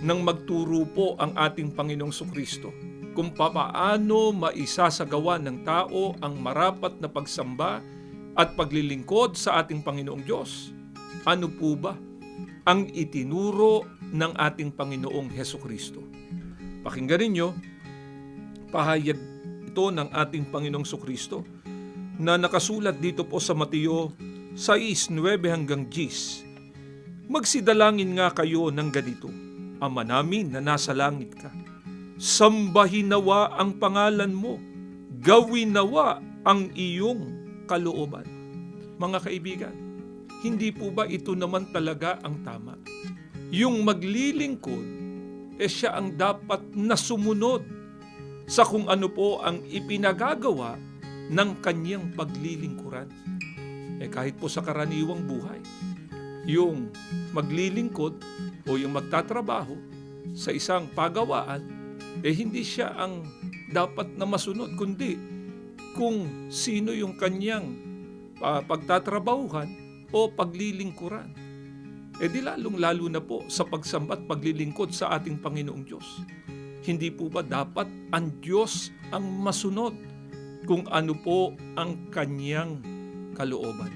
nang magturo po ang ating Panginoong Sukristo kung papaano maisasagawa ng tao ang marapat na pagsamba at paglilingkod sa ating Panginoong Diyos. Ano po ba ang itinuro ng ating Panginoong Hesukristo? Pakinggan ninyo, pahayag ito ng ating Panginoong Sukristo na nakasulat dito po sa Mateo 6:9-10. Magsidalangin nga kayo ng ganito: Ama namin na nasa langit ka, sambahin nawa ang pangalan mo, gawin nawa ang iyong kalooban. Mga kaibigan, hindi po ba ito naman talaga ang tama? Yung maglilingkod, siya ang dapat na sumunod sa kung ano po ang ipinagagawa ng kanyang paglilingkuran. Kahit po sa karaniwang buhay, yung maglilingkod o yung magtatrabaho sa isang pagawaan, hindi siya ang dapat na masunod, kundi kung sino yung kanyang pagtatrabahuhan o paglilingkuran. Di lalong-lalo na po sa pagsamba at paglilingkod sa ating Panginoong Diyos. Hindi po ba dapat ang Diyos ang masunod kung ano po ang kanyang kalooban?